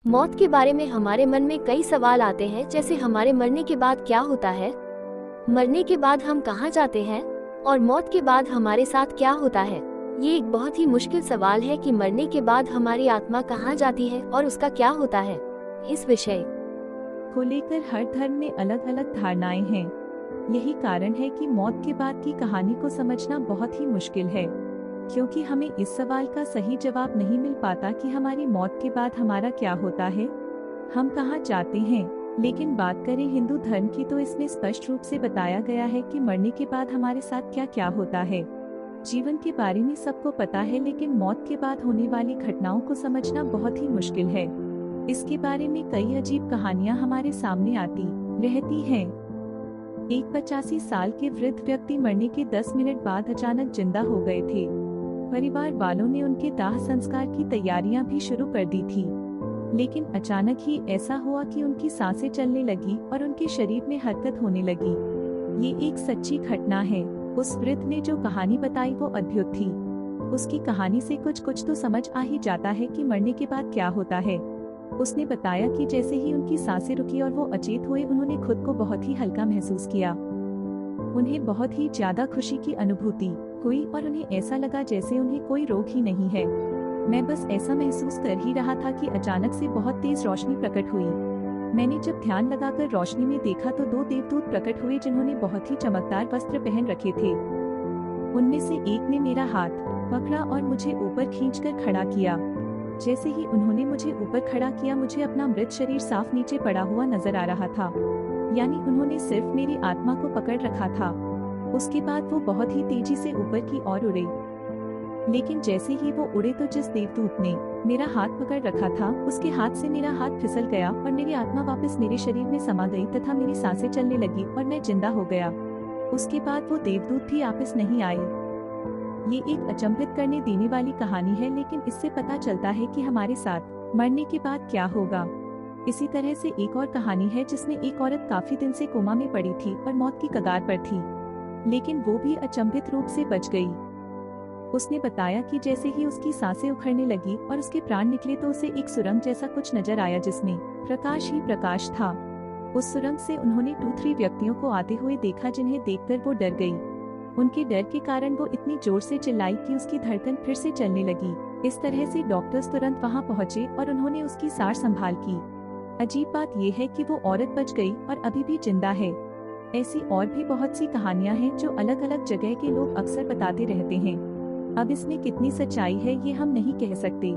मौत के बारे में हमारे मन में कई सवाल आते हैं, जैसे हमारे मरने के बाद क्या होता है, मरने के बाद हम कहाँ जाते हैं और मौत के बाद हमारे साथ क्या होता है। ये एक बहुत ही मुश्किल सवाल है कि मरने के बाद हमारी आत्मा कहाँ जाती है और उसका क्या होता है। इस विषय को लेकर हर धर्म में अलग अलग धारणाएं हैं। यही कारण है कि मौत के बाद की कहानी को समझना बहुत ही मुश्किल है, क्योंकि हमें इस सवाल का सही जवाब नहीं मिल पाता कि हमारी मौत के बाद हमारा क्या होता है, हम कहाँ जाते हैं। लेकिन बात करें हिंदू धर्म की तो इसमें स्पष्ट रूप से बताया गया है कि मरने के बाद हमारे साथ क्या क्या होता है। जीवन के बारे में सबको पता है, लेकिन मौत के बाद होने वाली घटनाओं को समझना बहुत ही मुश्किल है। इसके बारे में कई अजीब कहानियां हमारे सामने आती रहती हैं। एक 85 साल के वृद्ध व्यक्ति मरने के 10 मिनट बाद अचानक जिंदा हो गए थे। परिवार वालों ने उनके दाह संस्कार की तैयारियां भी शुरू कर दी थी, लेकिन अचानक ही ऐसा हुआ कि उनकी सांसें चलने लगी और उनके शरीर में हरकत होने लगी। ये एक सच्ची घटना है। उस वृद्ध ने जो कहानी बताई वो अद्भुत थी। उसकी कहानी से कुछ तो समझ आ ही जाता है कि मरने के बाद क्या होता है। उसने बताया कि जैसे ही उनकी सांसें रुकी और वो अचेत हुए, उन्होंने खुद को बहुत ही हल्का महसूस किया। उन्हें बहुत ही ज्यादा खुशी की अनुभूति हुई और उन्हें ऐसा लगा जैसे उन्हें कोई रोग ही नहीं है। मैं बस ऐसा महसूस कर ही रहा था कि अचानक से बहुत तेज रोशनी प्रकट हुई। मैंने जब ध्यान लगाकर रोशनी में देखा तो 2 देवदूत प्रकट हुए, जिन्होंने बहुत ही चमकदार वस्त्र पहन रखे थे। उनमें से एक ने मेरा हाथ पकड़ा और मुझे ऊपर खींचकर खड़ा किया। जैसे ही उन्होंने मुझे ऊपर खड़ा किया, मुझे अपना मृत शरीर साफ नीचे पड़ा हुआ नजर आ रहा था, यानी उन्होंने सिर्फ मेरी आत्मा को पकड़ रखा था। उसके बाद वो बहुत ही तेजी से ऊपर की ओर उड़े, लेकिन जैसे ही वो उड़े तो जिस देवदूत ने मेरा हाथ पकड़ रखा था, उसके हाथ से मेरा हाथ फिसल गया और मेरी आत्मा वापस मेरे शरीर में समा गई तथा मेरी सांसें चलने लगी और मैं जिंदा हो गया। उसके बाद वो देवदूत भी वापस नहीं आए। ये एक अचंभित करने देने वाली कहानी है, लेकिन इससे पता चलता है कि हमारे साथ मरने के बाद क्या होगा। इसी तरह से एक और कहानी है जिसमें एक औरत काफी दिन से कोमा में पड़ी थी और मौत की कगार पर थी, लेकिन वो भी अचंभित रूप से बच गई। उसने बताया कि जैसे ही उसकी सांसें उखड़ने लगी और उसके प्राण निकले तो उसे एक सुरंग जैसा कुछ नजर आया, जिसमें प्रकाश ही प्रकाश था। उस सुरंग से उन्होंने 2-3 व्यक्तियों को आते हुए देखा, जिन्हें देखकर वो डर गई। उनके डर के कारण वो इतनी जोर से चिल्लाई कि उसकी धड़कन फिर से चलने लगी। इस तरह से डॉक्टर्स तुरंत वहां पहुंचे और उन्होंने उसकी सार संभाल की। अजीब बात ये है कि वो औरत बच गई और अभी भी जिंदा है। ऐसी और भी बहुत सी कहानियां हैं जो अलग अलग जगह के लोग अक्सर बताते रहते हैं। अब इसमें कितनी सच्चाई है ये हम नहीं कह सकते।